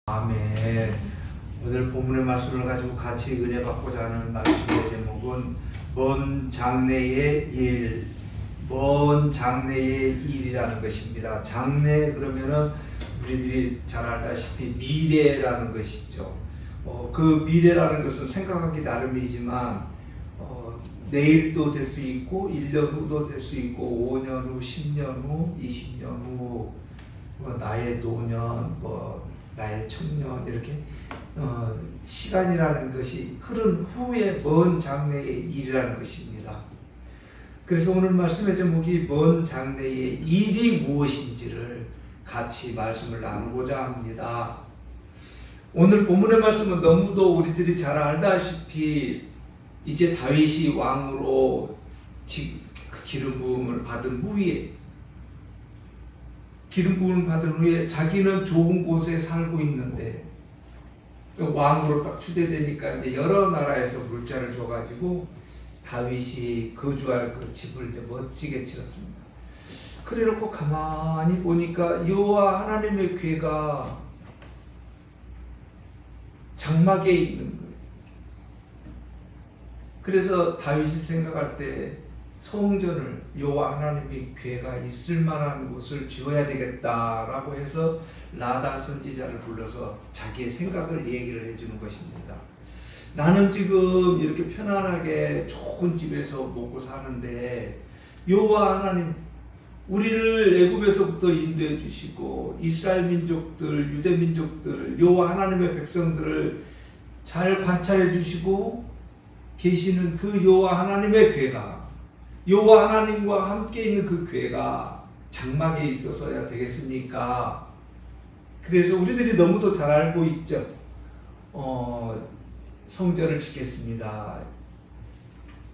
아멘. 오늘 본문의 말씀을 가지고 같이 은혜 받고자 하는 말씀의 제목은 먼 장래의 일, 먼 장래의 일이라는 것입니다. 장래 그러면은 우리들이 잘 알다시피 미래라는 것이죠. 그 미래라는 것은 생각하기 나름이지만 내일도 될 수 있고 1년 후도 될 수 있고 5년 후, 10년 후, 20년 후, 나의 노년, 나의 청년 이렇게 시간이라는 것이 흐른 후에 먼 장래의 일이라는 것입니다. 그래서 오늘 말씀의 제목이 먼 장래의 일이 무엇인지를 같이 말씀을 나누고자 합니다. 오늘 본문의 말씀은 너무도 우리들이 잘 알다시피 이제 다윗이 왕으로 기름 부음을 받은 후에 자기는 좋은 곳에 살고 있는데 왕으로 딱 추대되니까 이제 여러 나라에서 물자를 줘가지고 다윗이 거주할 그 집을 이제 멋지게 지었습니다. 그래놓고 가만히 보니까 여호와 하나님의 궤가 장막에 있는 거예요. 그래서 다윗이 생각할 때 성전을 여호와 하나님의 궤가 있을 만한 곳을 지어야 되겠다라고 해서 나단 선지자를 불러서 자기의 생각을 얘기를 해주는 것입니다. 나는 지금 이렇게 편안하게 좋은 집에서 먹고 사는데 여호와 하나님 우리를 애굽에서부터 인도해 주시고 이스라엘 민족들, 유대 민족들, 여호와 하나님의 백성들을 잘 관찰해 주시고 계시는 그 여호와 하나님의 궤가, 여호와 하나님과 함께 있는 그 궤가 장막에 있어서야 되겠습니까? 그래서 우리들이 너무도 잘 알고 있죠. 성전을 짓겠습니다.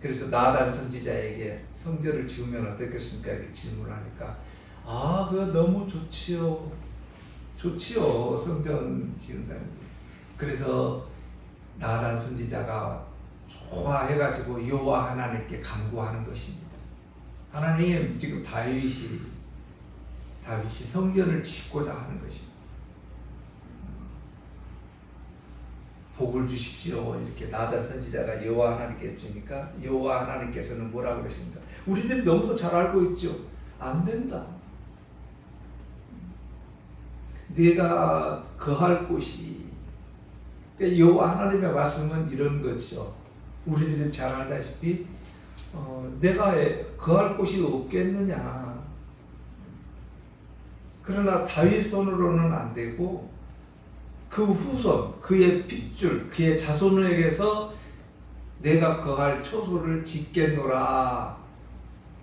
그래서 나단 선지자에게 성전을 지으면 어떻겠습니까? 이렇게 질문하니까 그거 너무 좋지요. 성전 지은다는 게. 그래서 나단 선지자가 좋아해가지고 여호와 하나님께 간구하는 것입니다. 하나님, 지금 다윗이 성전을 짓고자 하는 것입니다. 복을 주십시오. 이렇게 나단 선지자가 여호와 하나님께 주니까 여호와 하나님께서는 뭐라고 그러십니까? 우리들이 너무도 잘 알고 있죠. 안 된다. 내가 거할 곳이, 여호와 하나님의 말씀은 이런 거죠. 우리들은 잘 알다시피 내가 거할 곳이 없겠느냐. 그러나 다윗 손으로는 안 되고 그 후손, 그의 핏줄, 그의 자손에게서 내가 거할 초소를 짓겠노라.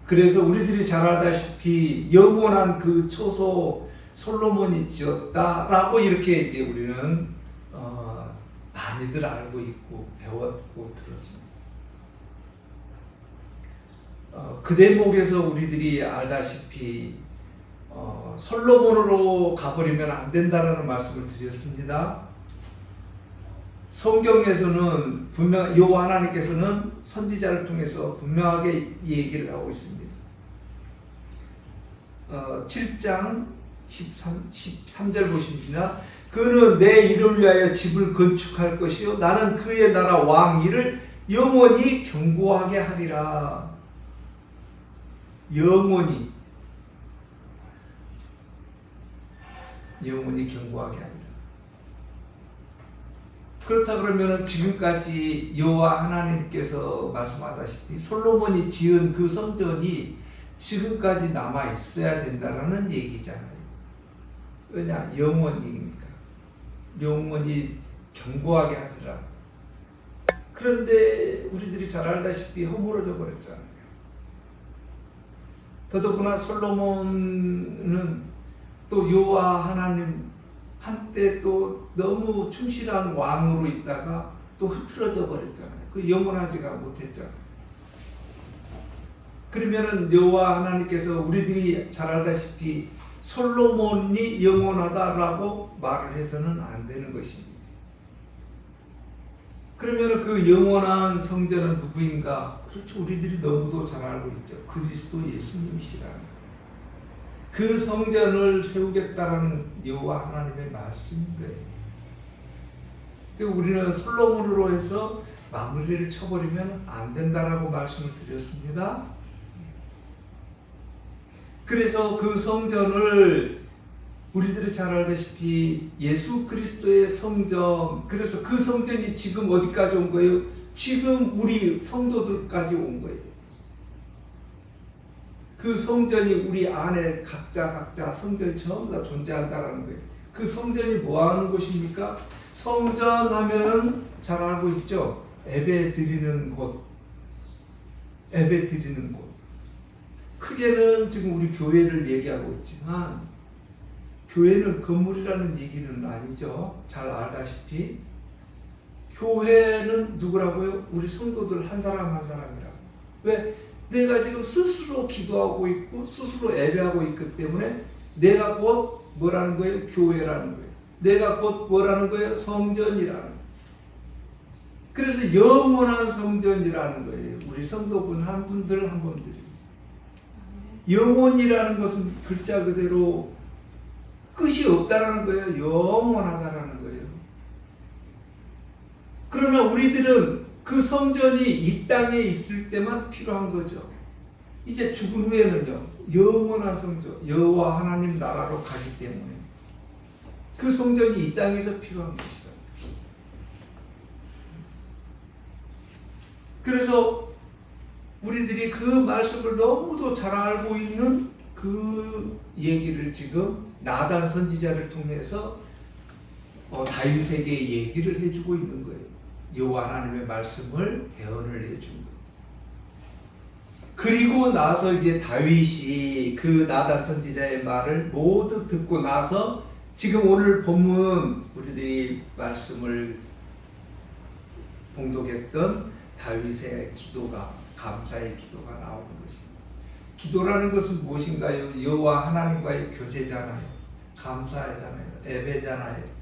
그래서 우리들이 잘 알다시피 영원한 그 초소 솔로몬이 지었다라고 이렇게 이제 우리는 많이들 알고 있고 배웠고 들었습니다. 그 대목에서 우리들이 알다시피 솔로몬으로 가버리면 안 된다라는 말씀을 드렸습니다. 성경에서는 분명 여호와 하나님께서는 선지자를 통해서 분명하게 얘기를 하고 있습니다. 7장 13절 보십니다. 그는 내 이름을 위하여 집을 건축할 것이요 나는 그의 나라 왕위를 영원히 견고하게 하리라. 영원히 견고하게 하리라. 그렇다 그러면 지금까지 여호와 하나님께서 말씀하다시피 솔로몬이 지은 그 성전이 지금까지 남아 있어야 된다라는 얘기잖아요. 왜냐? 영원히니까. 영원히 견고하게 하리라. 그런데 우리들이 잘 알다시피 허물어져 버렸잖아요. 더더구나 솔로몬은 또 여호와 하나님 한때 또 너무 충실한 왕으로 있다가 또 흐트러져 버렸잖아요. 그 영원하지가 못했잖아요. 그러면은 여호와 하나님께서 우리들이 잘 알다시피 솔로몬이 영원하다라고 말을 해서는 안 되는 것입니다. 그러면은 그 영원한 성전은 누구인가? 그렇죠. 우리들이 너무도 잘 알고 있죠. 그리스도 예수님이시라는 거예요. 그 성전을 세우겠다라는 여호와 하나님의 말씀인 거예요. 우리는 솔로몬으로 해서 마무리를 쳐버리면 안 된다라고 말씀을 드렸습니다. 그래서 그 성전을 우리들이 잘 알다시피 예수 그리스도의 성전, 그래서 그 성전이 지금 어디까지 온 거예요? 지금 우리 성도들까지 온 거예요. 그 성전이 우리 안에 각자 성전이 전부 다 존재한다는 거예요. 그 성전이 뭐 하는 곳입니까? 성전 하면 잘 알고 있죠? 예배 드리는 곳. 예배 드리는 곳. 크게는 지금 우리 교회를 얘기하고 있지만 교회는 건물이라는 얘기는 아니죠. 잘 알다시피 교회는 누구라고요? 우리 성도들 한 사람 한 사람이라고. 왜? 내가 지금 스스로 기도하고 있고 스스로 예배하고 있기 때문에 내가 곧 뭐라는 거예요? 교회라는 거예요. 내가 곧 뭐라는 거예요? 성전이라는 거예요. 그래서 영원한 성전이라는 거예요. 우리 성도분 한 분들 한 분들이. 영원이라는 것은 글자 그대로 끝이 없다라는 거예요. 영원하다라는 거예요. 그러나 우리들은 그 성전이 이 땅에 있을 때만 필요한 거죠. 이제 죽은 후에는요, 영원한 성전, 여호와 하나님 나라로 가기 때문에 그 성전이 이 땅에서 필요한 것이다. 그래서 우리들이 그 말씀을 너무도 잘 알고 있는 그 얘기를 지금 나단 선지자를 통해서 다윗에게 얘기를 해주고 있는 거예요. 여호와 하나님의 말씀을 대언을 해준 거예요. 그리고 나서 이제 다윗이 그 나단 선지자의 말을 모두 듣고 나서 지금 오늘 본문 우리들이 말씀을 봉독했던 다윗의 기도가, 감사의 기도가 나오는 것입니다. 기도라는 것은 무엇인가요? 여호와 하나님과의 교제잖아요. 감사하잖아요. 예배잖아요.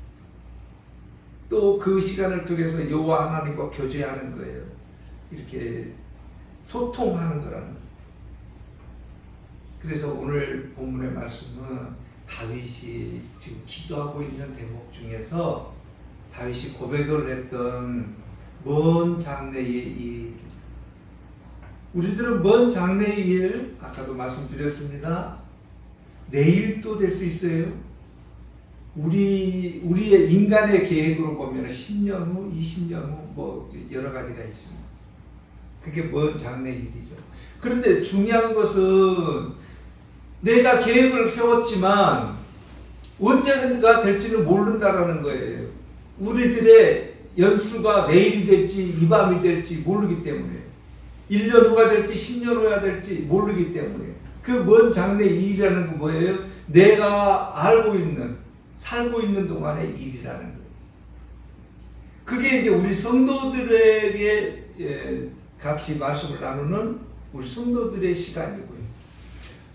또 그 시간을 통해서 여호와 하나님과 교제하는 거예요. 이렇게 소통하는 거라는 거예요. 그래서 오늘 본문의 말씀은 다윗이 지금 기도하고 있는 대목 중에서 다윗이 고백을 했던 먼 장래의 일. 우리들은 먼 장래의 일, 아까도 말씀드렸습니다. 내일도 될 수 있어요. 우리의 인간의 계획으로 보면 10년 후, 20년 후, 뭐 여러 가지가 있습니다. 그게 먼 장래의 일이죠. 그런데 중요한 것은 내가 계획을 세웠지만 언제가 될지는 모른다라는 거예요. 우리들의 연수가 내일이 될지 이 밤이 될지 모르기 때문에 1년 후가 될지 10년 후가 될지 모르기 때문에 그 먼 장래의 일이라는 건 뭐예요? 내가 알고 있는, 살고 있는 동안의 일이라는 거예요. 그게 이제 우리 성도들에게 같이 말씀을 나누는 우리 성도들의 시간이고요.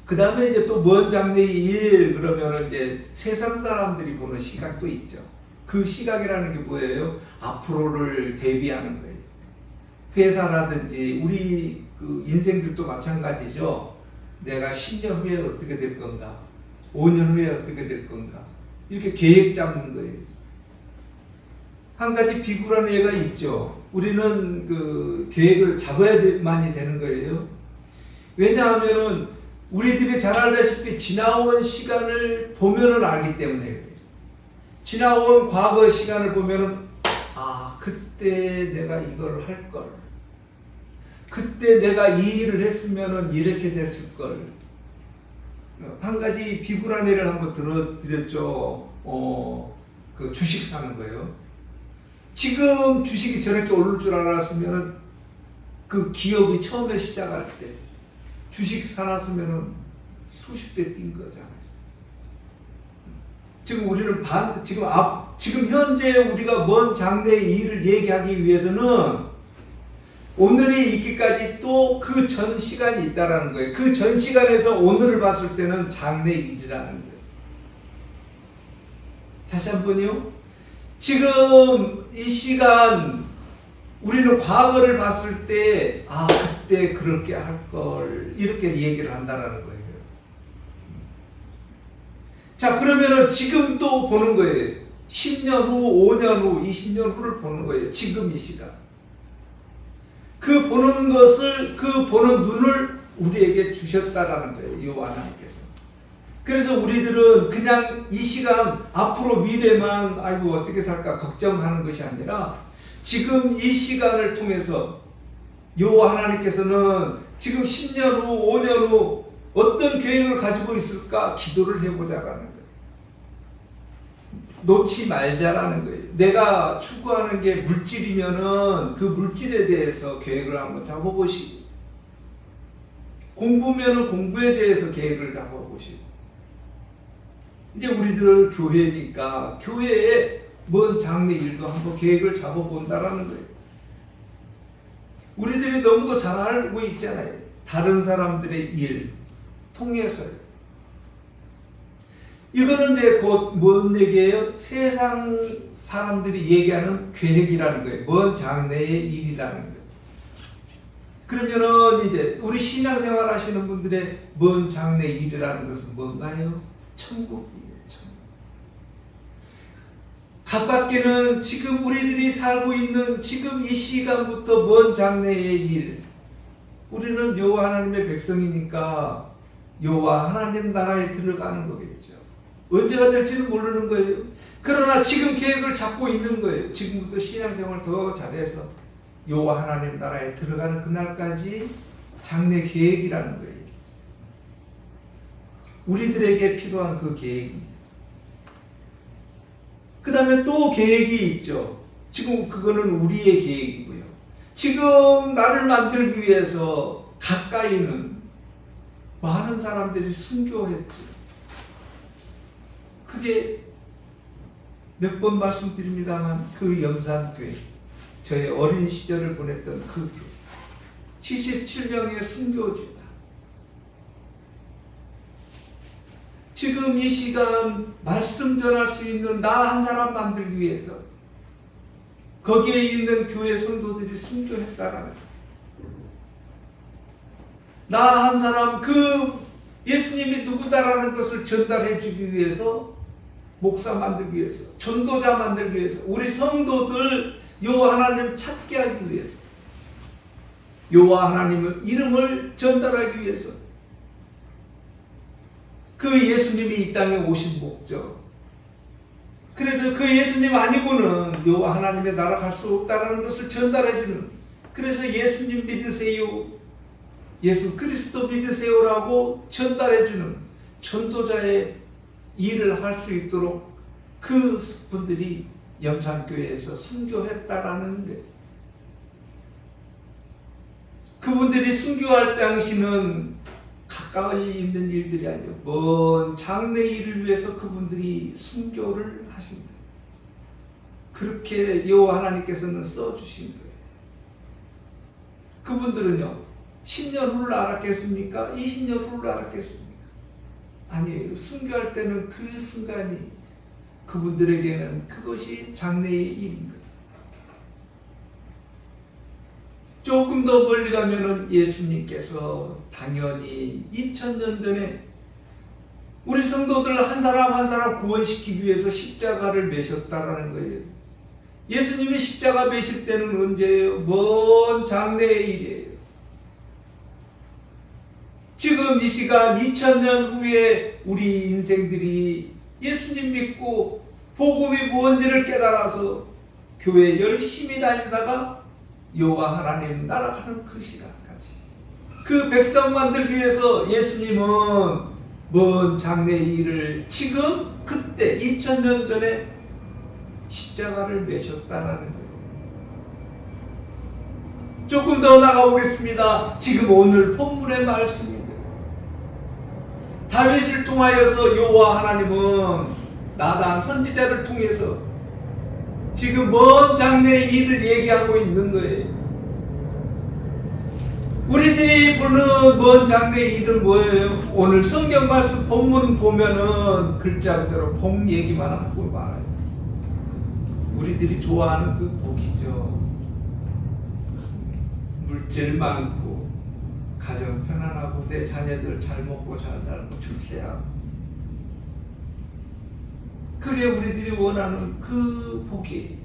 그 다음에 이제 또 먼 장래의 일 그러면은 이제 세상 사람들이 보는 시각도 있죠. 그 시각이라는 게 뭐예요? 앞으로를 대비하는 거예요. 회사라든지 우리 그 인생들도 마찬가지죠. 내가 10년 후에 어떻게 될 건가? 5년 후에 어떻게 될 건가? 이렇게 계획 잡는 거예요. 한 가지 비굴한 예가 있죠. 우리는 그 계획을 잡아야만이 되는 거예요. 왜냐하면은 우리들이 잘 알다시피 지나온 시간을 보면은 알기 때문에 그래요. 지나온 과거 시간을 보면은 그때 내가 이걸 할 걸. 그때 내가 이 일을 했으면은 이렇게 됐을 걸. 한 가지 비굴한 예를 한번 들어드렸죠. 그 주식 사는 거예요. 지금 주식이 저렇게 오를 줄 알았으면은 그 기업이 처음에 시작할 때 주식 사놨으면은 수십 배 뛴 거잖아요. 지금 우리는 지금 현재 우리가 먼 장래의 일을 얘기하기 위해서는 오늘이 있기까지 또 그 전 시간이 있다라는 거예요. 그 전 시간에서 오늘을 봤을 때는 장래의 일이라는 거예요. 다시 한번요. 지금 이 시간 우리는 과거를 봤을 때 그때 그렇게 할 걸 이렇게 얘기를 한다라는 거예요. 자, 그러면은 지금 또 보는 거예요. 10년 후, 5년 후, 20년 후를 보는 거예요. 지금 이 시간. 그 보는 것을, 그 보는 눈을 우리에게 주셨다라는 거예요. 이 하나님께서. 그래서 우리들은 그냥 이 시간, 앞으로 미래만 아이고 어떻게 살까 걱정하는 것이 아니라 지금 이 시간을 통해서 요 하나님께서는 지금 10년 후, 5년 후 어떤 계획을 가지고 있을까 기도를 해보자라는 거예요. 놓지 말자라는 거예요. 내가 추구하는 게 물질이면은 그 물질에 대해서 계획을 한번 잡아보시고, 공부면은 공부에 대해서 계획을 잡아보시고, 이제 우리들 교회니까 교회에 뭔 장래 일도 한번 계획을 잡아본다라는 거예요. 우리들이 너무도 잘 알고 있잖아요. 다른 사람들의 일 통해서요. 이거는 이제 곧 뭔 얘기예요? 세상 사람들이 얘기하는 계획이라는 거예요. 먼 장래의 일이라는 거예요. 그러면은 이제 우리 신앙생활 하시는 분들의 먼 장래 일이라는 것은 뭔가요? 천국이에요. 천국. 가깝게는 지금 우리들이 살고 있는 지금 이 시간부터 먼 장래의 일. 우리는 여호와 하나님의 백성이니까 여호와 하나님 나라에 들어가는 거겠죠. 언제가 될지는 모르는 거예요. 그러나 지금 계획을 잡고 있는 거예요. 지금부터 신앙생활 더 잘해서 여호와 하나님 나라에 들어가는 그날까지 장래 계획이라는 거예요. 우리들에게 필요한 그 계획입니다. 그 다음에 또 계획이 있죠. 지금 그거는 우리의 계획이고요. 지금 나를 만들기 위해서 가까이는 많은 사람들이 순교했죠. 그게 몇 번 말씀드립니다만 그 염산교회, 저의 어린 시절을 보냈던 그 교회, 77명의 순교제다. 지금 이 시간 말씀 전할 수 있는 나 한 사람 만들기 위해서 거기에 있는 교회 성도들이 순교했다라는 거예요. 나 한 사람, 그 예수님이 누구다라는 것을 전달해 주기 위해서, 목사 만들기 위해서, 전도자 만들기 위해서, 우리 성도들 여호와 하나님 찾게 하기 위해서, 여호와 하나님의 이름을 전달하기 위해서, 그 예수님이 이 땅에 오신 목적, 그래서 그 예수님 아니고는 여호와 하나님의 나라 갈 수 없다는 것을 전달해주는, 그래서 예수님 믿으세요, 예수 그리스도 믿으세요라고 전달해주는 전도자의 일을 할 수 있도록 그 분들이 염산교회에서 순교했다라는 게, 그분들이 순교할 당시는 가까이 있는 일들이 아니죠. 먼 장래 일을 위해서 그분들이 순교를 하신 거예요. 그렇게 여호와 하나님께서는 써주신 거예요. 그분들은요 10년 후를 알았겠습니까? 20년 후를 알았겠습니까? 아니에요. 순교할 때는 그 순간이 그분들에게는 그것이 장래의 일인 거예요. 조금 더 멀리 가면은 예수님께서 당연히 2000년 전에 우리 성도들 한 사람 한 사람 구원시키기 위해서 십자가를 매셨다라는 거예요. 예수님이 십자가 매실 때는 언제예요? 먼 장래의 일이에요. 지금 이 시간 2000년 후에 우리 인생들이 예수님 믿고 복음이 무언지를 깨달아서 교회 열심히 다니다가 여호와 하나님 날아가는 그 시간까지 그 백성 만들기 위해서 예수님은 먼 장래의 일을 지금 그때 2000년 전에 십자가를 매셨다는 거예요. 조금 더 나가보겠습니다. 지금 오늘 본문의 말씀입니다. 다윗을 통하여서 여호와 하나님은 나단 선지자를 통해서 지금 먼 장래의 일을 얘기하고 있는 거예요. 우리들이 보는 먼 장래의 일은 뭐예요? 오늘 성경 말씀 본문 보면은 글자 그대로 복 얘기만 하고 말아요. 우리들이 좋아하는 그 복이죠. 물질 많고 가정 편안하고 내 자녀들 잘 먹고 잘 살고 출세하고 그게 우리들이 원하는 그 복이에요.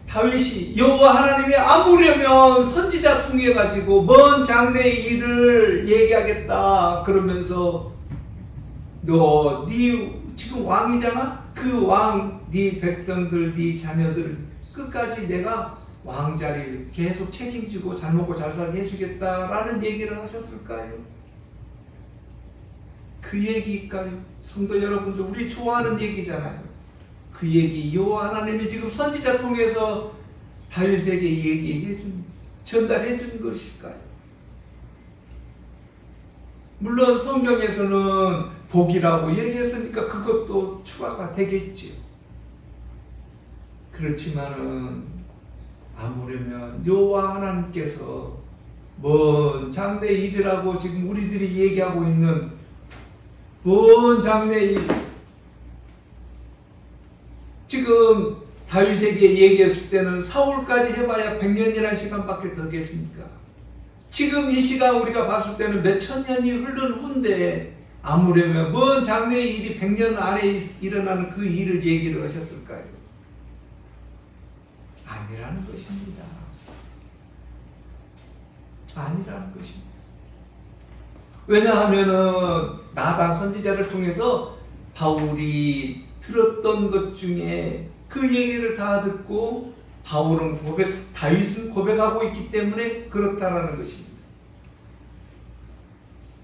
다윗이 여호와 하나님이 아무려면 선지자 통해 가지고 먼 장래의 일을 얘기하겠다 그러면서 너 네 지금 왕이잖아. 그 왕 네 백성들 네 자녀들 끝까지 내가 왕자리를 계속 책임지고 잘 먹고 잘 살게 해주겠다라는 얘기를 하셨을까요? 그 얘기일까요? 성도 여러분들, 우리 좋아하는 얘기잖아요. 그 얘기 여호와 하나님이 지금 선지자 통해서 다윗에게 전달해 준 것일까요? 물론 성경에서는 복이라고 얘기했으니까 그것도 추가가 되겠지요. 그렇지만은 아무려면 여호와 하나님께서 먼 장래 일이라고 지금 우리들이 얘기하고 있는 먼 장래 일, 지금 다윗에게 얘기했을 때는 사울까지 해봐야 100년이라는 시간밖에 더 겠습니까? 지금 이 시간 우리가 봤을 때는 몇천 년이 흐른 후인데 아무려면 먼 장래의 일이 100년 안에 일어나는 그 일을 얘기를 하셨을까요? 아니라는 것입니다. 아니라는 것입니다. 왜냐하면은 나단 선지자를 통해서 바울이 들었던 것 중에 그 얘기를 다 듣고 다윗은 고백하고 있기 때문에 그렇다라는 것입니다.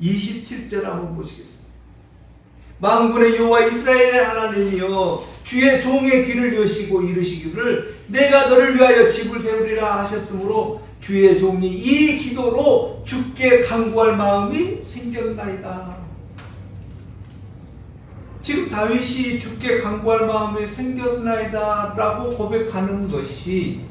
27절 한번 보시겠습니다. 만군의 여호와 이스라엘의 하나님이여 주의 종의 귀를 여시고 이르시기를 내가 너를 위하여 집을 세우리라 하셨으므로 주의 종이 이 기도로 주께 간구할 마음이 생겼나이다. 지금 다윗이 주께 간구할 마음이 생겼나이다 라고 고백하는 것이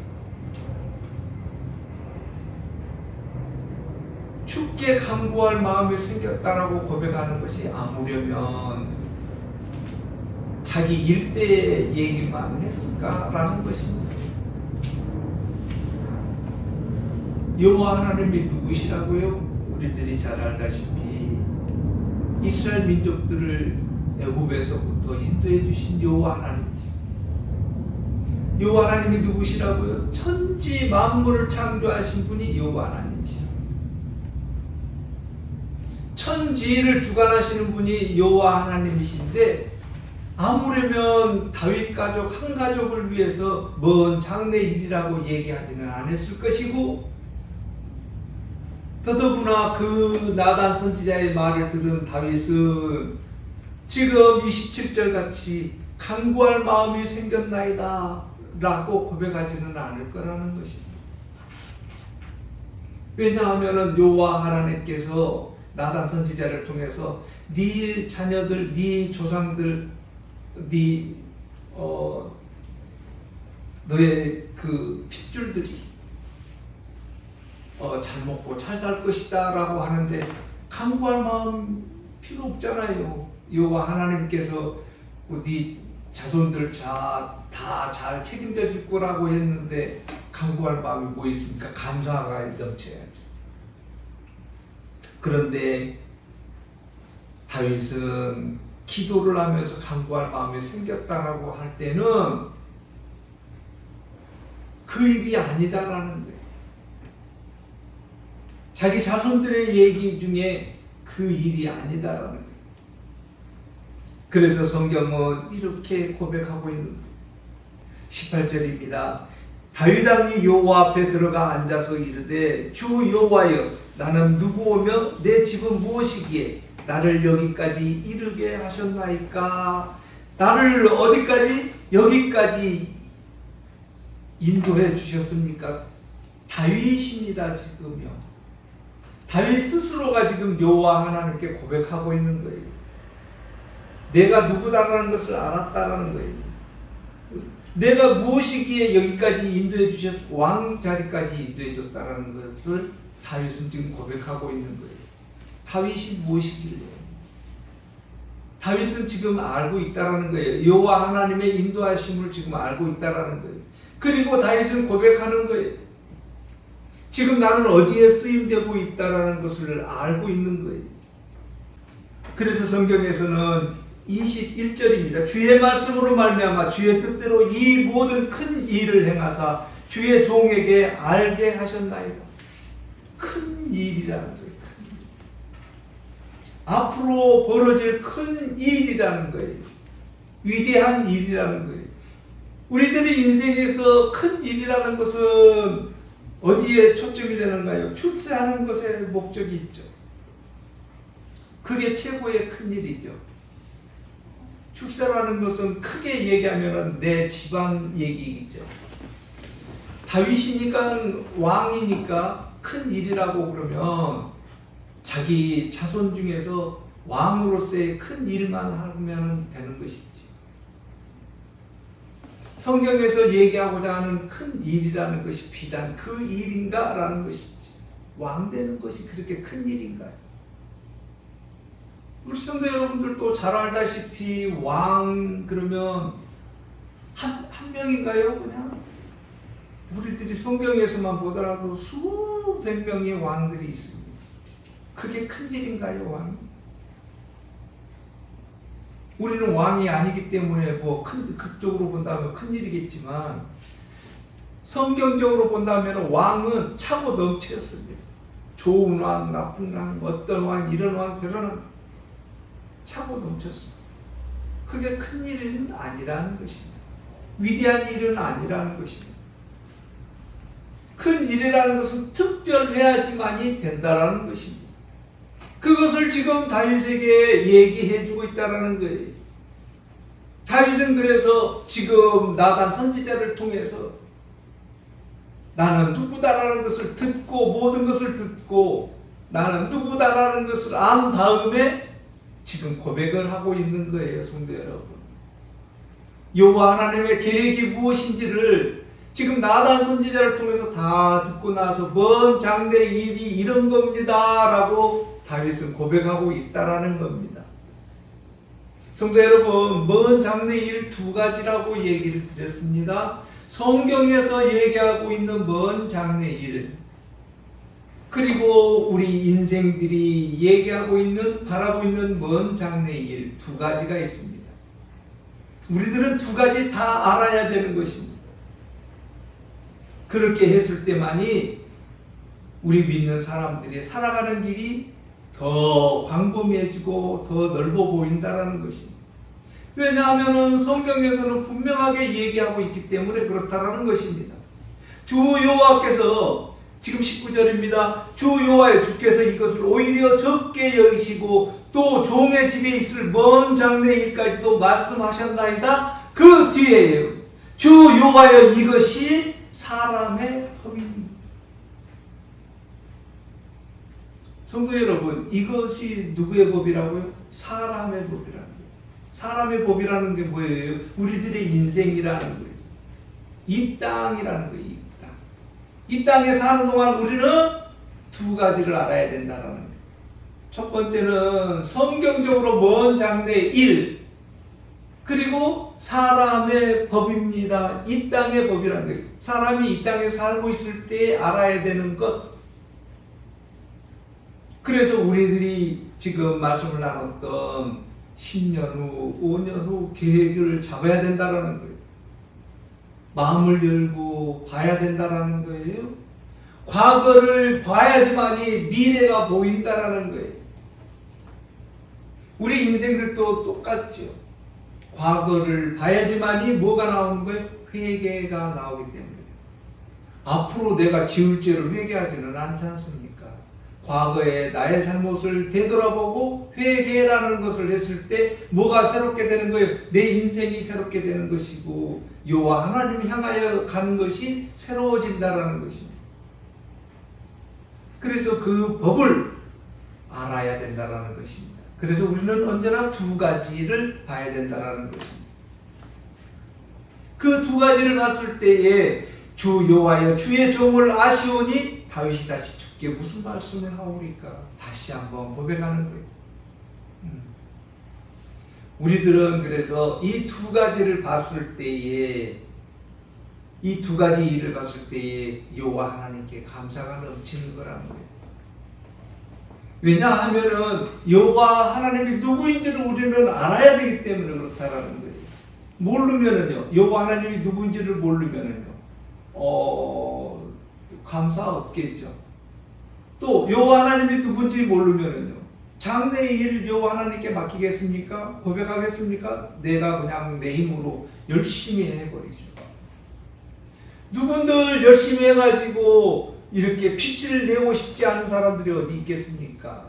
주께 간구할 마음이 생겼다라고 고백하는 것이 아무려면 자기 일대의 얘기만 했을까라는 것입니다. 여호와 하나님이 누구시라고요? 우리들이 잘 알다시피 이스라엘 민족들을 애굽에서부터 인도해 주신 여호와 하나님이지. 여호와 하나님이 누구시라고요? 천지 만물을 창조하신 분이 여호와 하나님이시라. 천지를 주관하시는 분이 여호와 하나님이신데 아무려면 다윗 가족 한 가족을 위해서 먼 장래 일이라고 얘기하지는 않았을 것이고, 더더구나 그 나단 선지자의 말을 들은 다윗은 지금 27절 같이 간구할 마음이 생겼나이다 라고 고백하지는 않을 거라는 것입니다. 왜냐하면 여호와 하나님께서 나단 선지자를 통해서 네 자녀들, 네 조상들, 너의 그 핏줄들이 잘 먹고 잘 살 것이다 라고 하는데 간구할 마음 필요 없잖아요. 여호와 하나님께서 네 자손들 다 잘 책임져 줄 거라고 했는데 간구할 마음이 뭐 있습니까? 감사가 넘쳐야죠. 그런데 다윗은 기도를 하면서 간구할 마음이 생겼다라고 할 때는 그 일이 아니다라는 거예요. 자기 자손들의 얘기 중에 그 일이 아니다라는 거예요. 그래서 성경은 이렇게 고백하고 있는 거예요. 18절입니다. 다윗 왕이 여호와 앞에 들어가 앉아서 이르되 주 여호와여 나는 누구오며 내 집은 무엇이기에 나를 여기까지 이르게 하셨나이까? 나를 어디까지? 여기까지 인도해 주셨습니까? 다윗입니다. 지금요. 다윗 스스로가 지금 여호와 하나님께 고백하고 있는 거예요. 내가 누구다라는 것을 알았다라는 거예요. 내가 무엇이기에 여기까지 인도해 주셨고 왕 자리까지 인도해 줬다라는 것을 다윗은 지금 고백하고 있는 거예요. 다윗이 무엇이길래? 다윗은 지금 알고 있다라는 거예요. 여호와 하나님의 인도하심을 지금 알고 있다라는 거예요. 그리고 다윗은 고백하는 거예요. 지금 나는 어디에 쓰임되고 있다라는 것을 알고 있는 거예요. 그래서 성경에서는 21절입니다. 주의 말씀으로 말미암아 주의 뜻대로 이 모든 큰 일을 행하사 주의 종에게 알게 하셨나이다. 큰 일이라는 거예요. 큰 일. 앞으로 벌어질 큰 일이라는 거예요. 위대한 일이라는 거예요. 우리들의 인생에서 큰 일이라는 것은 어디에 초점이 되는가요? 출세하는 것에 목적이 있죠. 그게 최고의 큰 일이죠. 출세라는 것은 크게 얘기하면 내 집안 얘기이죠. 다윗이니까 왕이니까 큰 일이라고 그러면 자기 자손 중에서 왕으로서의 큰 일만 하면 되는 것이지. 성경에서 얘기하고자 하는 큰 일이라는 것이 비단 그 일인가? 라는 것이지. 왕 되는 것이 그렇게 큰 일인가요? 우리 성도 여러분들도 잘 알다시피 왕 그러면 한 명인가요? 그냥 우리들이 성경에서만 보더라도 수백 명의 왕들이 있습니다. 그게 큰 일인가요, 왕이? 우리는 왕이 아니기 때문에 그쪽으로 본다면 큰 일이겠지만 성경적으로 본다면 왕은 차고 넘치었습니다. 좋은 왕, 나쁜 왕, 어떤 왕, 이런 왕, 저런 왕 차고 넘쳤습니다. 그게 큰 일은 아니라는 것입니다. 위대한 일은 아니라는 것입니다. 큰 일이라는 것은 특별해야지만이 된다라는 것입니다. 그것을 지금 다윗에게 얘기해주고 있다라는 거예요. 다윗은 그래서 지금 나단 선지자를 통해서 나는 누구다라는 것을 듣고 모든 것을 듣고 나는 누구다라는 것을 안 다음에 지금 고백을 하고 있는 거예요, 성도 여러분. 여호와 하나님의 계획이 무엇인지를 지금 나단 선지자를 통해서 다 듣고 나서 먼 장래 일이 이런 겁니다 라고 다윗은 고백하고 있다라는 겁니다. 성도 여러분, 먼 장래 일 두 가지라고 얘기를 드렸습니다. 성경에서 얘기하고 있는 먼 장래 일, 그리고 우리 인생들이 얘기하고 있는, 바라고 있는 먼 장래 일 두 가지가 있습니다. 우리들은 두 가지 다 알아야 되는 것입니다. 그렇게 했을 때만이 우리 믿는 사람들이 살아가는 길이 더 광범위해지고 더 넓어 보인다는 것입니다. 왜냐하면 성경에서는 분명하게 얘기하고 있기 때문에 그렇다는 것입니다. 주 여호와께서 지금 19절입니다. 주 여호와여 주께서 이것을 오히려 적게 여기시고 또 종의 집에 있을 먼 장래 일까지도 말씀하셨나이다. 그 뒤에요. 주 여호와여 이것이 사람의 법입니다. 성도 여러분, 이것이 누구의 법이라고요? 사람의 법이라는 거예요. 사람의 법이라는 게 뭐예요? 우리들의 인생이라는 거예요. 이 땅이라는 거예요. 이 땅. 이 땅에 사는 동안 우리는 두 가지를 알아야 된다는 거예요. 첫 번째는 성경적으로 먼 장래 일, 그리고 사람의 법입니다. 이 땅의 법이라는 거예요. 사람이 이 땅에 살고 있을 때 알아야 되는 것. 그래서 우리들이 지금 말씀을 나눴던 10년 후, 5년 후 계획을 잡아야 된다는 거예요. 마음을 열고 봐야 된다는 거예요. 과거를 봐야지만이 미래가 보인다는 거예요. 우리 인생들도 똑같죠. 과거를 봐야지만이 뭐가 나오는 거예요? 회개가 나오기 때문에. 앞으로 내가 지을 죄를 회개하지는 않지 않습니까? 과거에 나의 잘못을 되돌아보고 회개라는 것을 했을 때 뭐가 새롭게 되는 거예요? 내 인생이 새롭게 되는 것이고 여호와 하나님을 향하여 가는 것이 새로워진다라는 것입니다. 그래서 그 법을 알아야 된다라는 것입니다. 그래서 우리는 언제나 두 가지를 봐야 된다라는 것입니다. 그 두 가지를 봤을 때에 주 여호와여 주의 종을 아시오니 다윗이 다시 주께 무슨 말씀을 하오리까? 다시 한번 고백하는 거예요. 우리들은 그래서 이 두 가지를 봤을 때에 이 두 가지 일을 봤을 때에 여호와 하나님께 감사가 넘치는 거라는 거예요. 왜냐하면은 여호와 하나님이 누구인지를 우리는 알아야 되기 때문에 그렇다라는 거예요. 모르면은요, 여호와 하나님이 누구인지를 모르면은요, 감사 없겠죠. 또 여호와 하나님이 누군지 모르면은요, 장래의 일 여호와 하나님께 맡기겠습니까? 고백하겠습니까? 내가 그냥 내 힘으로 열심히 해버리죠. 누군들 열심히 해가지고 이렇게 피치를 내고 싶지 않은 사람들이 어디 있겠습니까?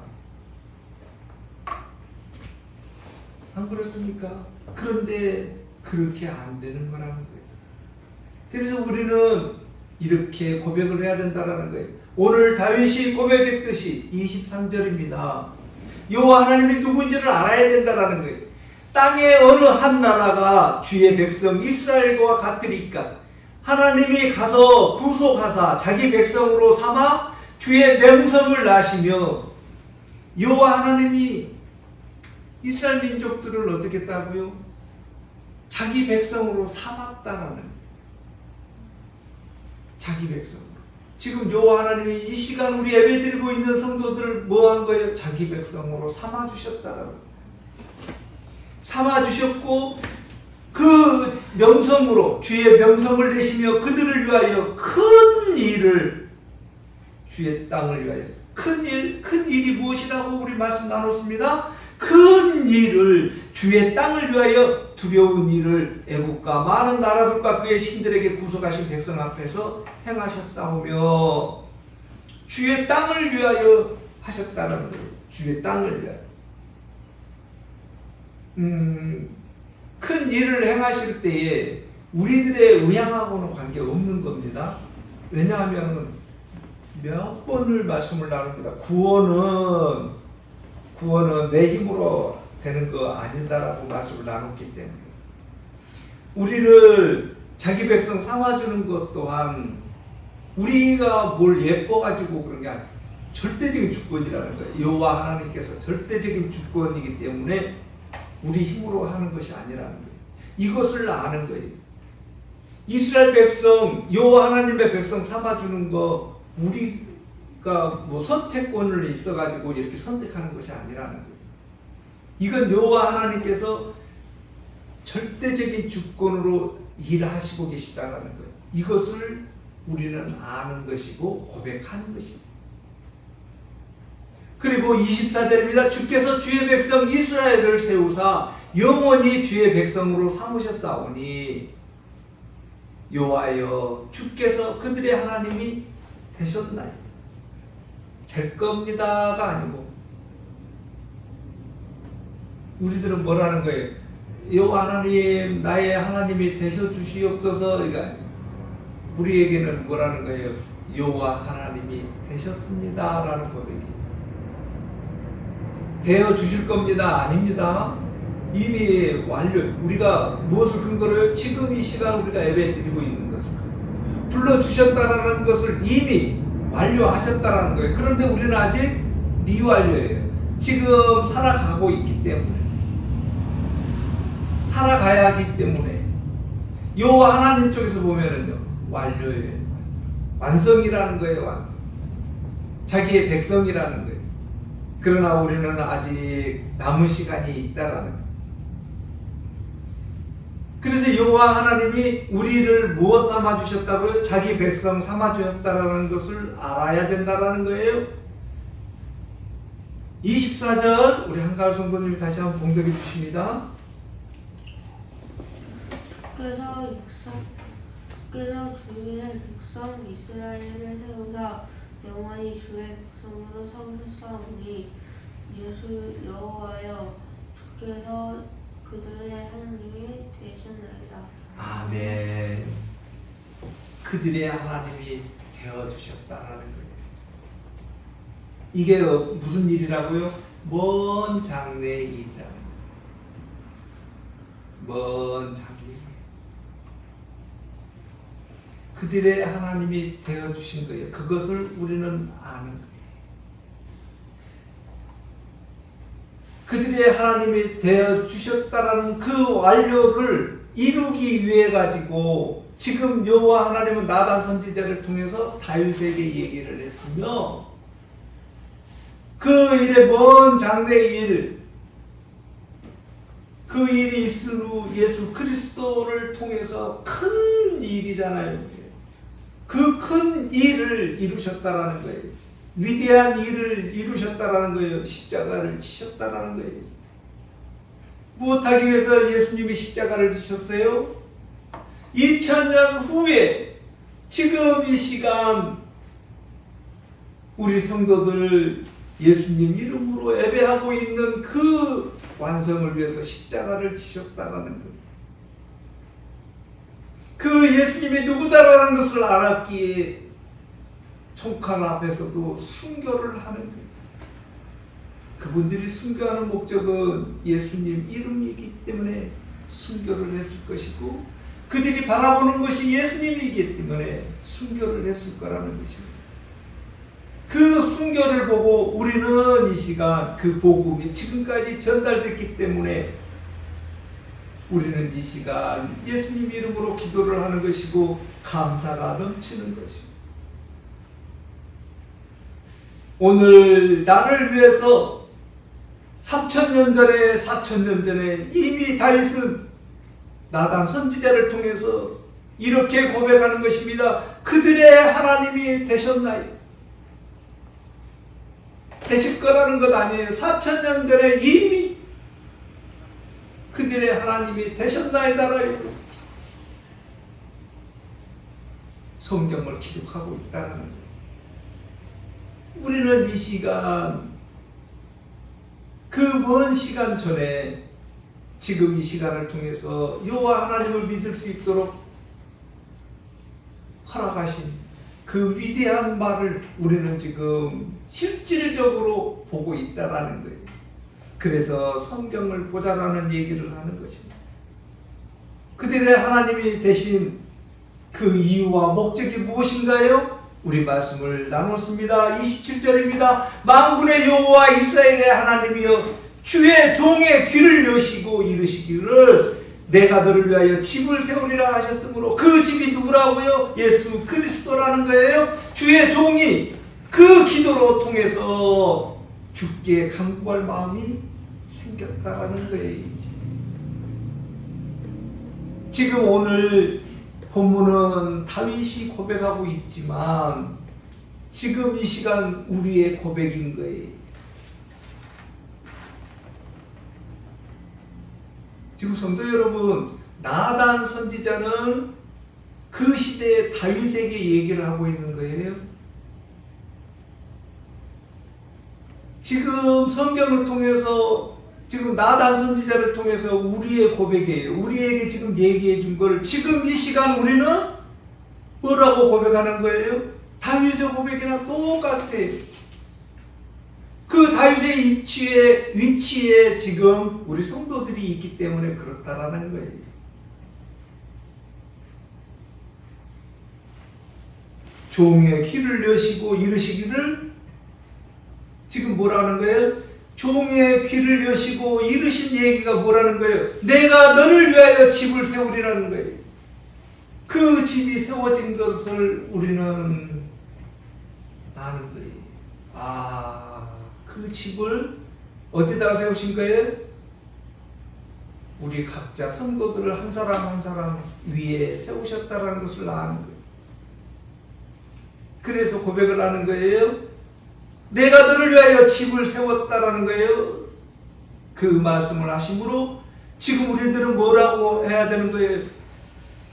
안 그렇습니까? 그런데 그렇게 안 되는 거라는 거예요. 그래서 우리는 이렇게 고백을 해야 된다는 거예요. 오늘 다윗이 고백했듯이 23절입니다. 여호와 하나님이 누군지를 알아야 된다는 거예요. 땅의 어느 한 나라가 주의 백성 이스라엘과 같으리까 하나님이 가서 구속하사 자기 백성으로 삼아 주의 명성을 나시며 여호와 하나님이 이스라엘 민족들을 어떻게 했다고요? 자기 백성으로 삼았다라는 자기 백성으로. 지금 여호와 하나님이 이 시간 우리 예배드리고 있는 성도들을 뭐 한 거예요? 자기 백성으로 삼아주셨다라는 삼아주셨고 그 명성으로 주의 명성을 내시며 그들을 위하여 큰 일을 주의 땅을 위하여 큰 일이 무엇이라고 우리 말씀 나눴습니다. 큰 일을 주의 땅을 위하여 두려운 일을 애국과 많은 나라들과 그의 신들에게 구속하신 백성 앞에서 행하셨사오며 주의 땅을 위하여 하셨다는 거예요. 주의 땅을 위하여 큰 일을 행하실 때에 우리들의 의향하고는 관계없는 겁니다. 왜냐하면 몇 번을 말씀을 나눕니다. 구원은 내 힘으로 되는 거 아니다라고 말씀을 나눴기 때문에 우리를 자기 백성 삼아주는 것 또한 우리가 뭘 예뻐가지고 그런 게 아니라 절대적인 주권이라는 거예요. 여호와 하나님께서 절대적인 주권이기 때문에 우리 힘으로 하는 것이 아니라는 거예요. 이것을 아는 거예요. 이스라엘 백성, 여호와 하나님의 백성 삼아주는 거 우리가 뭐 선택권을 있어가지고 이렇게 선택하는 것이 아니라는 거예요. 이건 여호와 하나님께서 절대적인 주권으로 일하시고 계시다는 거예요. 이것을 우리는 아는 것이고 고백하는 것입니다. 그리고 24절입니다. 주께서 주의 백성 이스라엘을 세우사 영원히 주의 백성으로 삼으셨사오니 여호와여 주께서 그들의 하나님이 되셨나요? 될 겁니다가 아니고 우리들은 뭐라는 거예요? 여호와 하나님 나의 하나님이 되셔 주시옵소서. 이거 우리에게는 뭐라는 거예요? 여호와 하나님이 되셨습니다라는 고백이 되어 주실 겁니다. 아닙니다. 이미 완료. 우리가 무엇을 근거로 지금 이 시간 우리가 예배 드리고 있는 것을 불러 주셨다라는 것을 이미 완료하셨다라는 거예요. 그런데 우리는 아직 미완료예요. 지금 살아가고 있기 때문에 살아가야 하기 때문에 여호와 하나님 쪽에서 보면은요 완료예요. 완성이라는 거예요. 완성. 자기의 백성이라는 거예요. 그러나 우리는 아직 남은 시간이 있다라는 거예요. 그래서 여호와 하나님이 우리를 무엇 삼아 주셨다고요? 자기 백성 삼아 주셨다라는 것을 알아야 된다라는 거예요. 24절 우리 한가을 성도님이 다시 한번 봉독해 주십니다. 주께서 주의 백성 이스라엘을 세우사 영원히 주의 백성으로 삼으셨사오니 예수 여호와여 주께서 그들의 하나님이 되셨나이다. 아멘. 그들의 하나님이 되어주셨다라는 거예요. 이게 무슨 일이라고요? 먼 장래의 일이라는 거예요. 먼 장래. 그들의 하나님이 되어주신 거예요. 그것을 우리는 아는 거예요. 그들의 하나님이 되어주셨다라는 그 완료를 이루기 위해 가지고 지금 여호와 하나님은 나단 선지자를 통해서 다윗에게 얘기를 했으며 그 일의 먼 장래의 일, 그 일이 있은 후 예수 그리스도를 통해서 큰 일이잖아요. 그 큰 일을 이루셨다라는 거예요. 위대한 일을 이루셨다라는 거예요. 십자가를 지셨다라는 거예요. 무엇하기 위해서 예수님이 십자가를 지셨어요? 2000년 후에 지금 이 시간 우리 성도들 예수님 이름으로 예배하고 있는 그 완성을 위해서 십자가를 지셨다라는 거예요. 그 예수님이 누구다라는 것을 알았기에 총칼 앞에서도 순교를 하는 거예요. 그분들이 순교하는 목적은 예수님 이름이기 때문에 순교를 했을 것이고, 그들이 바라보는 것이 예수님이기 때문에 순교를 했을 거라는 것입니다. 그 순교를 보고 우리는 이 시간 그 복음이 지금까지 전달됐기 때문에 우리는 이 시간 예수님 이름으로 기도를 하는 것이고 감사가 넘치는 것이고, 오늘 나를 위해서 3000년 전에 4000년 전에 이미 다윗은 나단 선지자를 통해서 이렇게 고백하는 것입니다. 그들의 하나님이 되셨나이다. 되실 거라는 것 아니에요. 4000년 전에 이미 그들의 하나님이 되셨나이다라고 성경을 기록하고 있다는 거예요. 우리는 이 시간, 그 먼 시간 전에 지금 이 시간을 통해서 여호와 하나님을 믿을 수 있도록 허락하신 그 위대한 말을 우리는 지금 실질적으로 보고 있다라는 거예요. 그래서 성경을 보자라는 얘기를 하는 것입니다. 그들의 하나님이 되신 그 이유와 목적이 무엇인가요? 우리 말씀을 나눴습니다. 27절입니다. 만군의 여호와 이스라엘의 하나님이여 주의 종의 귀를 여시고 이르시기를 내가 너를 위하여 집을 세우리라 하셨으므로, 그 집이 누구라고요? 예수 그리스도라는 거예요. 주의 종이 그 기도로 통해서 주께 간구할 마음이 생겼다라는 거예요. 지금 오늘 본문은 다윗이 고백하고 있지만 지금 이 시간 우리의 고백인 거예요. 지금 성도 여러분, 나단 선지자는 그 시대의 다윗에게 얘기를 하고 있는 거예요. 지금 성경을 통해서, 지금 나단 선지자를 통해서 우리의 고백이에요. 우리에게 지금 얘기해 준 걸 지금 이 시간 우리는 뭐라고 고백하는 거예요? 다윗의 고백이랑 똑같아요. 그 다윗의 위치에 지금 우리 성도들이 있기 때문에 그렇다라는 거예요. 종의 귀를 여시고 이르시기를, 지금 뭐라는 거예요? 종의 귀를 여시고 이르신 얘기가 뭐라는 거예요? 내가 너를 위하여 집을 세우리라는 거예요. 그 집이 세워진 것을 우리는 아는 거예요. 그 집을 어디다가 세우신 거예요? 우리 각자 성도들을 한 사람 한 사람 위에 세우셨다라는 것을 아는 거예요. 그래서 고백을 하는 거예요. 내가 너를 위하여 집을 세웠다라는 거예요. 그 말씀을 하심으로 지금 우리들은 뭐라고 해야 되는 거예요?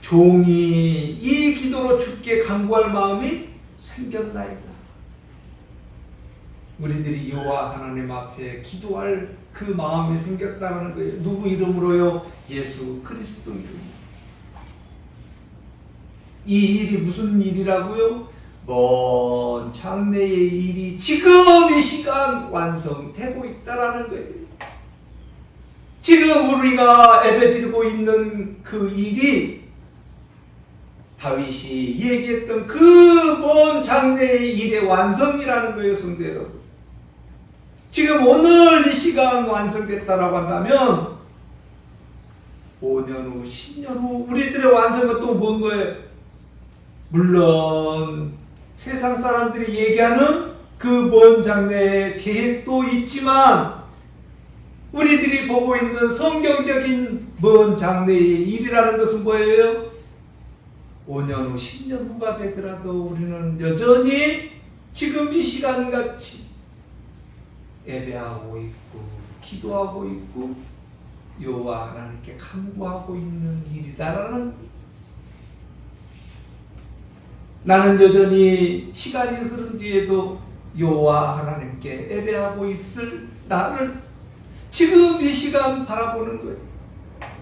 종이 이 기도로 주께 간구할 마음이 생겼나이다. 우리들이 여호와 하나님 앞에 기도할 그 마음이 생겼다는 거예요. 누구 이름으로요? 예수 그리스도 이름으로. 이 일이 무슨 일이라고요? 먼 장래의 일이 지금 이 시간 완성되고 있다라는 거예요. 지금 우리가 예배드리고 있는 그 일이 다윗이 얘기했던 그 먼 장래의 일의 완성이라는 거예요, 성도 여러분. 지금 오늘 이 시간 완성됐다라고 한다면 5년 후, 10년 후 우리들의 완성은 또 뭔 거예요? 물론 세상 사람들이 얘기하는 그 먼 장래의 계획도 있지만 우리들이 보고 있는 성경적인 먼 장래의 일이라는 것은 뭐예요? 5년 후, 10년 후가 되더라도 우리는 여전히 지금 이 시간같이 예배하고 있고 기도하고 있고 여호와 하나님께 간구하고 있는 일이다라는, 나는 여전히 시간이 흐른 뒤에도 여호와 하나님께 예배하고 있을 나를 지금 이 시간 바라보는 거예요.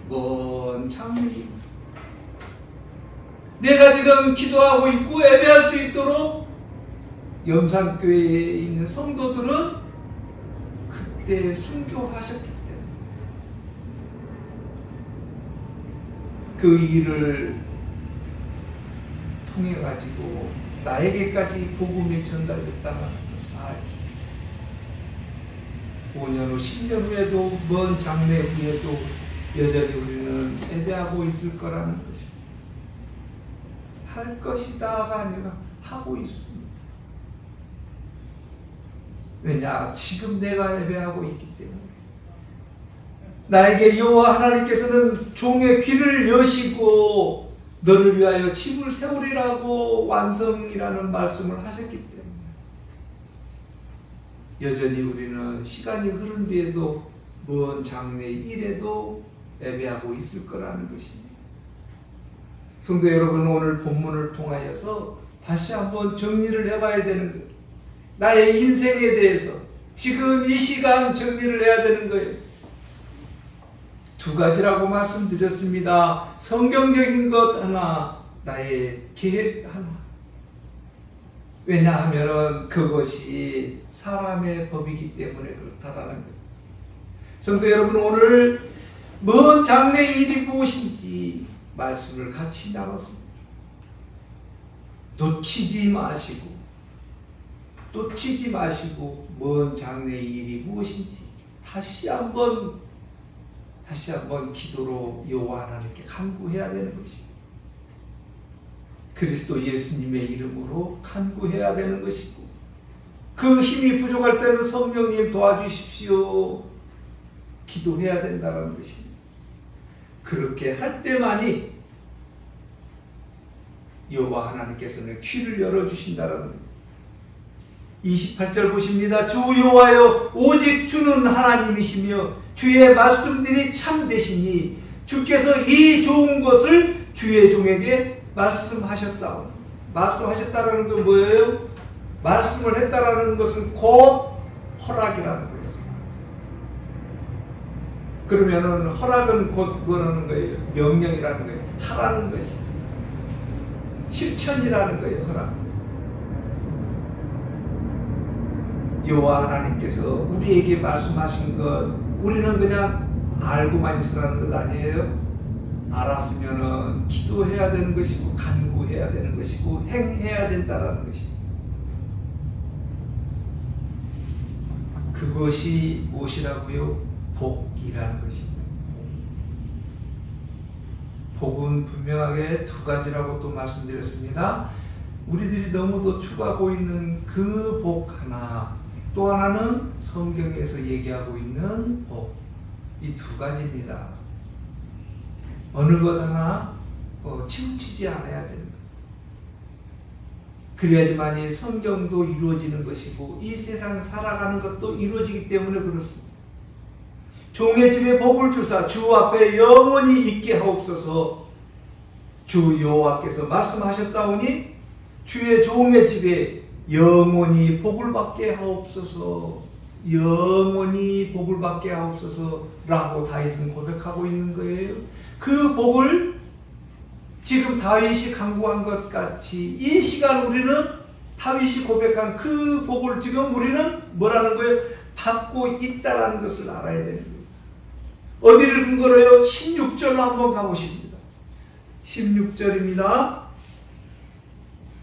먼 장래이 내가 지금 기도하고 있고 예배할 수 있도록 염산교회에 있는 성도들은 그때 순교하셨기 때문에 그 일을 통해 가지고 나에게까지 복음이 전달됐다는 것을 알기, 5년 후, 10년 후에도 먼 장래 후에도 여전히 우리는 예배하고 있을 거라는 것입니다. 할 것이다가 아니라 하고 있습니다. 왜냐? 지금 내가 예배하고 있기 때문에. 나에게 여호와 하나님께서는 종의 귀를 여시고 너를 위하여 집을 세우리라고 완성이라는 말씀을 하셨기 때문에 여전히 우리는 시간이 흐른 뒤에도 먼 장래 일에도 예배하고 있을 거라는 것입니다. 성도 여러분, 오늘 본문을 통하여서 다시 한번 정리를 해봐야 되는 거예요. 나의 인생에 대해서 지금 이 시간 정리를 해야 되는 거예요. 두 가지라고 말씀드렸습니다. 성경적인 것 하나, 나의 계획 하나. 왜냐하면 그것이 사람의 법이기 때문에 그렇다라는 거예요. 성도 여러분, 오늘 먼 장래의 일이 무엇인지 말씀을 같이 나눴습니다. 놓치지 마시고 먼 장래의 일이 무엇인지 다시 한번 기도로 여호와 하나님께 간구해야 되는 것입니다. 그리스도 예수님의 이름으로 간구해야 되는 것이고, 그 힘이 부족할 때는 성령님 도와주십시오 기도해야 된다는 것입니다. 그렇게 할 때만이 여호와 하나님께서는 귀를 열어주신다는 겁니다. 28절 보십니다. 주 여호와여, 오직 주는 하나님이시며 주의 말씀들이 참되시니 주께서 이 좋은 것을 주의 종에게 말씀하셨사오니. 말씀하셨다라는 건 뭐예요? 말씀을 했다라는 것은 곧 허락이라는 거예요. 그러면은 허락은 곧 뭐라는 거예요? 명령이라는 거예요. 하라는 것이 실천이라는 거예요. 허락. 여호와 하나님께서 우리에게 말씀하신 것 우리는 그냥 알고만 있으라는 것 아니에요. 알았으면은 기도해야 되는 것이고 간구해야 되는 것이고 행해야 된다라는 것입니다. 그것이 무엇이라고요? 복이라는 것입니다. 복은 분명하게 두 가지라고 또 말씀드렸습니다. 우리들이 너무도 추구하고 있는 그 복 하나, 또 하나는 성경에서 얘기하고 있는 복, 이 두 가지입니다. 어느 것 하나 치우치지 않아야 되는 것. 그래야지만이 성경도 이루어지는 것이고 이 세상 살아가는 것도 이루어지기 때문에 그렇습니다. 종의 집에 복을 주사 주 앞에 영원히 있게 하옵소서. 주 여호와께서 말씀하셨사오니 주의 종의 집에 영원히 복을 받게 하옵소서. 영원히 복을 받게 하옵소서 라고 다윗은 고백하고 있는 거예요. 그 복을 지금 다윗이 간구한 것 같이 이 시간 우리는 다윗이 고백한 그 복을 지금 우리는 뭐라는 거예요? 받고 있다라는 것을 알아야 되는 거예요. 어디를 근거로요? 16절로 한번 가보십니다. 16절입니다.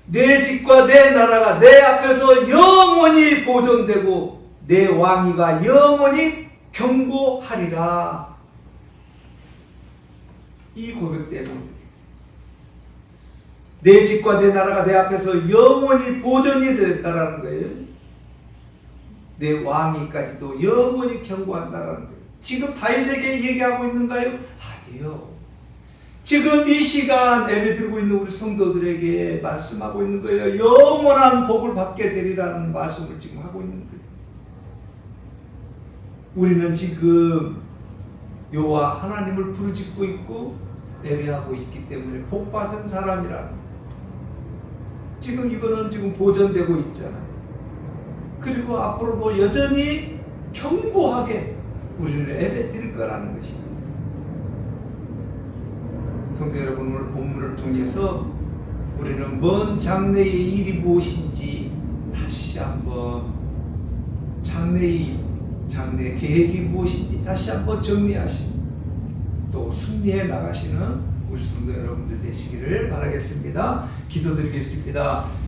내 집과 내 나라가 내 앞에서 영원히 보존되고 내 왕위가 영원히 경고하리라. 이 고백 때문에 내 집과 내 나라가 내 앞에서 영원히 보존이 됐다라는 거예요. 내 왕위까지도 영원히 경고한다라는 거예요. 지금 다윗에게 얘기하고 있는가요? 아니요. 지금 이 시간 예배드리고 있는 우리 성도들에게 말씀하고 있는 거예요. 영원한 복을 받게 되리라는 말씀을 지금 하고 있는 거예요. 우리는 지금 여호와 하나님을 부르짖고 있고 예배하고 있기 때문에 복받은 사람이라는 거예요. 지금 이거는 지금 보존되고 있잖아요. 그리고 앞으로도 여전히 견고하게 우리는 예배 드릴 거라는 것입니다. 성도 여러분, 오늘 본문을 통해서 우리는 먼 장래의 일이 무엇인지 다시 한번 장래 계획이 무엇인지 다시 한번 정리하시고 또 승리해 나가시는 우리 성도 여러분들 되시기를 바라겠습니다. 기도드리겠습니다.